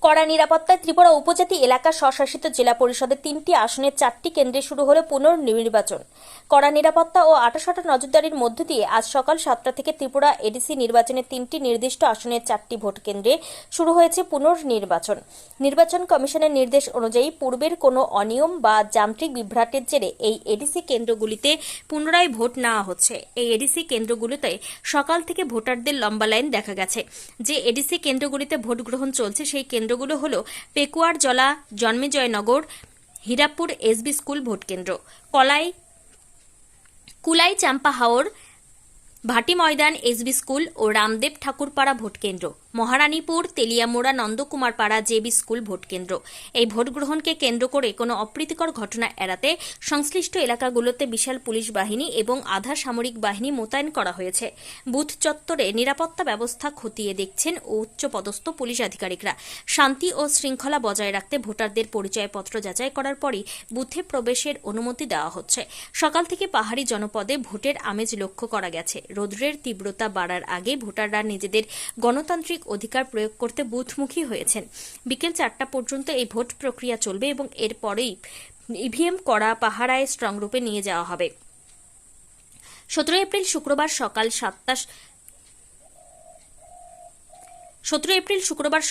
কড়া নিরাপত্তায় ত্রিপুরা উপজাতি এলাকা স্বশাসিত জেলা পরিষদের 3টি আসনের 4টি কেন্দ্রে শুরু হলো পুনর্নির্বাচন। কড়া নিরাপত্তা ও আঁটাসাঁটা নজরদারির মধ্য দিয়ে আজ সকাল 7টা থেকে ত্রিপুরা এডিসি নির্বাচনের 3টি নির্দিষ্ট আসনের 4টি ভোট কেন্দ্রে শুরু হয়েছে পুনর্নির্বাচন। নির্বাচন কমিশনের নির্দেশ অনুযায়ী পূর্বের কোনো অনিয়ম বা যান্ত্রিক বিভ্রাটের জেরে এই এডিসি কেন্দ্রগুলিতে পুনরায় ভোট নেওয়া হচ্ছে। এই এডিসি কেন্দ্রগুলিতে সকাল থেকে ভোটারদের লম্বা লাইন দেখা গেছে। যে এডিসি কেন্দ্রগুলিতে ভোট গ্রহণ চলছে সেই কেন্দ্রগুলো হলো পেকুয়ারজলা, জন্মেজয়নগর, হীরাপুর এসবি স্কুল ভোট কেন্দ্র, কুলাই চাম্পা হাওর, ভাটি ময়দান এসবি স্কুল ও রামদেব ঠাকুরপাড়া ভোট কেন্দ্র, মহারানীপুর, তেলিয়ামোড়া, নন্দকুমারপাড়া জেবি স্কুল ভোট কেন্দ্র। এই ভোট গ্রহণকে কেন্দ্র করে কোনো অপ্রীতিকর ঘটনা এড়াতে সংশ্লিষ্ট এলাকাগুলোতে বিশাল পুলিশ বাহিনী এবং আধা সামরিক বাহিনী মোতায়েন করা হয়েছে। বুথ চত্বরে নিরাপত্তা ব্যবস্থা খতিয়ে দেখছেন উচ্চপদস্থ পুলিশ আধিকারিকরা। শান্তি ও শৃঙ্খলা বজায় রাখতে ভোটারদের পরিচয়পত্র যাচাই করার পরই বুথে প্রবেশের অনুমতি দেওয়া হচ্ছে। সকাল থেকে পাহাড়ি জনপদে ভোটের আমেজ লক্ষ্য করা গেছে। রৌদ্রের তীব্রতা বাড়ার আগে ভোটাররা নিজেদের গণতান্ত্রিক অধিকার প্রয়োগ করতে বুথমুখী হয়েছেন। বিকেল 4টা পর্যন্ত এই ভোট প্রক্রিয়া চলবে এবং এরপরেই ইভিএম করা পাহারায় স্ট্রং রুমে নিয়ে যাওয়া হবে। 17 এপ্রিল শুক্রবার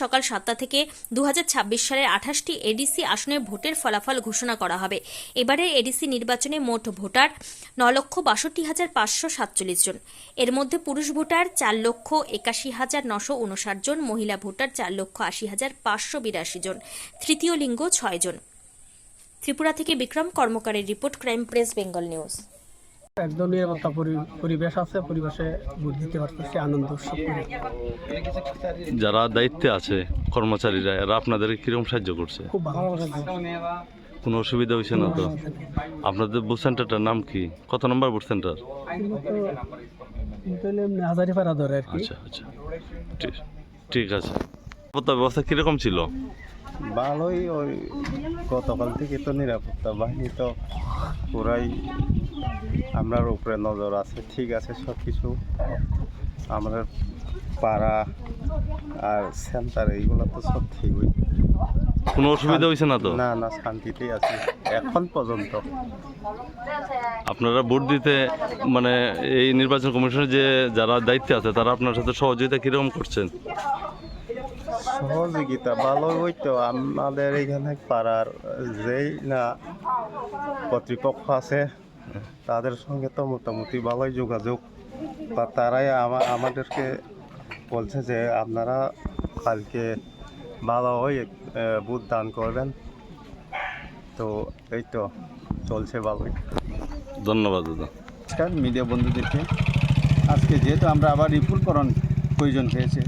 সকাল 7টা থেকে 2026 সালের 28টি এডিসি আসনের ভোটের ফলাফল ঘোষণা করা হবে। এবারের এডিসি নির্বাচনে মোট ভোটার 9,62,547 জন। এর মধ্যে পুরুষ ভোটার 4,81,959 জন, মহিলা ভোটার 4,80,582 জন, তৃতীয় লিঙ্গ 6 জন। ত্রিপুরা থেকে বিক্রম কর্মকারের report, crime press Bengal news. একদম নিরাপত্তা পরিবেশ আছে, পরিবেশে ভোট দিতে পারতেছি, আনন্দ উৎসব করি। যারা দায়িত্বে আছে কর্মচারীরা, এরা আপনাদের কিরকম সাহায্য করছে? খুব ভালো। কোনো অসুবিধা হয়েছে না তো? আপনাদের বুথ সেন্টারটার নাম কি? কত নম্বর বুথ সেন্টার? হাজারিপাড়া ধরে আর কি। আচ্ছা, ঠিক আছে। নিরাপত্তা ব্যবস্থা কিরকম ছিল? ভালোই। ওই গতকাল থেকে তো নিরাপত্তা বাহিনী তো পুরাই আমরার উপরে নজর আছে, ঠিক আছে সব কিছু। আমাদের পাড়া আর সেন্টার এইগুলো তো সব ঠিক হই। কোনো অসুবিধা হয়েছে না তো? না, শান্তিতেই আছে এখন পর্যন্ত। আপনারা ভোট দিতে মানে এই নির্বাচন কমিশনের যে যারা দায়িত্বে আছে তারা আপনার সাথে সহযোগিতা কিরকম করছেন? সহযোগিতা ভালোই হইতো। আমাদের এখানে পাড়ার যেই না কর্তৃপক্ষ আছে তাদের সঙ্গে তো মোটামুটি ভালোই যোগাযোগ, বা তারাই আমাদেরকে বলছে যে আপনারা কালকে ভালো হয়ে বুথ দান করবেন। তো এই তো চলছে ভালোই। ধন্যবাদ দাদা। নমস্কার মিডিয়া বন্ধুদেরকে। আজকে যেহেতু আমরা আবার রিপুলকরণ প্রয়োজন হয়েছে,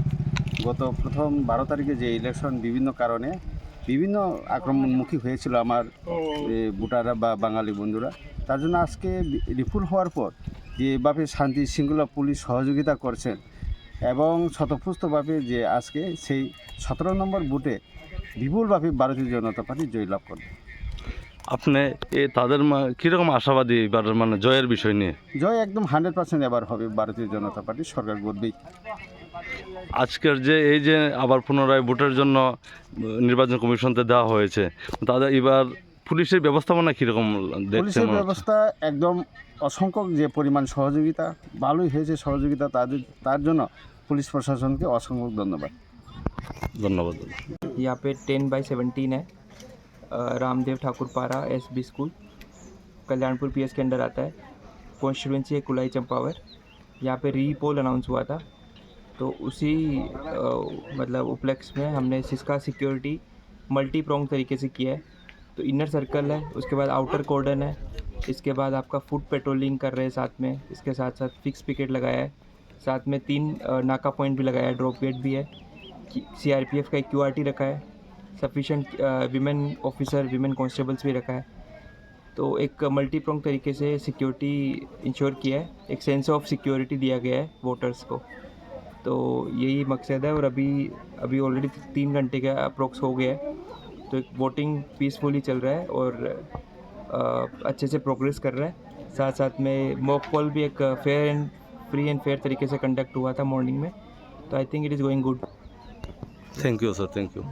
গত প্রথম 12 তারিখে যে ইলেকশন বিভিন্ন কারণে বিভিন্ন আক্রমণমুখী হয়েছিল আমার ভোটাররা বা বাঙালি বন্ধুরা, তার জন্য আজকে রিপুল হওয়ার পর যেভাবে শান্তি শৃঙ্খলা পুলিশ সহযোগিতা করছেন এবং স্বতঃস্ফূর্তভাবে যে আজকে সেই 17 নম্বর বুথে বিপুলভাবে ভারতীয় জনতা পার্টি জয়লাভ করবে। আপনি তাদের কীরকম আশাবাদী এবার মানে জয়ের বিষয় নিয়ে? জয় একদম 100% এবার হবে, ভারতীয় জনতা পার্টি সরকার গড়বেই। আজকের যে এই যে আবার পুনরায় ভোটের জন্য নির্বাচন কমিশনতে দেওয়া হয়েছে, তাদের এবার পুলিশের ব্যবস্থাপনা কীরকম দেখছেন? পুলিশের ব্যবস্থা একদম অসংখ্য যে পরিমাণ সহযোগিতা ভালোই হয়েছে, সহযোগিতা তার জন্য পুলিশ প্রশাসনকে অসংখ্য ধন্যবাদ। ধন্যবাদ। यहाँ पे 10/17 है। Ramdev Thakurpara SB school Kalyanpur PS के अंडर आता है। कॉन्स्टिट्यूंसी है कुलाई चंपावर। यहाँ पे रीपोल अनाउंस हुआ था, तो उसी मतलब उपलक्ष्य में हमने सिस्का सिक्योरिटी मल्टी प्रोंग तरीके से किया है। तो इनर सर्कल है, उसके बाद आउटर कॉर्डन है, इसके बाद आपका फुट पेट्रोलिंग कर रहे हैं साथ में, इसके साथ साथ फिक्स पिकेट लगाया है, साथ में 3 नाका पॉइंट भी लगाया है, ड्रॉप गेट भी है, सीआरपीएफ का एक क्यूआरटी रखा है, sufficient women officer women constables भी रखा है। तो एक मल्टी प्रोंग तरीके से सिक्योरिटी इंश्योर किया है, एक सेंस ऑफ सिक्योरिटी दिया गया है वोटर्स को। तो यही मकसद है। और अभी ऑलरेडी 3 घंटे का अप्रोक्स हो गया है, तो एक वोटिंग पीसफुली चल रहा है और अच्छे से प्रोग्रेस कर रहा है। साथ साथ में मॉक पोल भी एक फ्री एंड फेयर तरीके से कंडक्ट हुआ था मॉर्निंग में। तो I think it is going good. Thank you sir, thank you.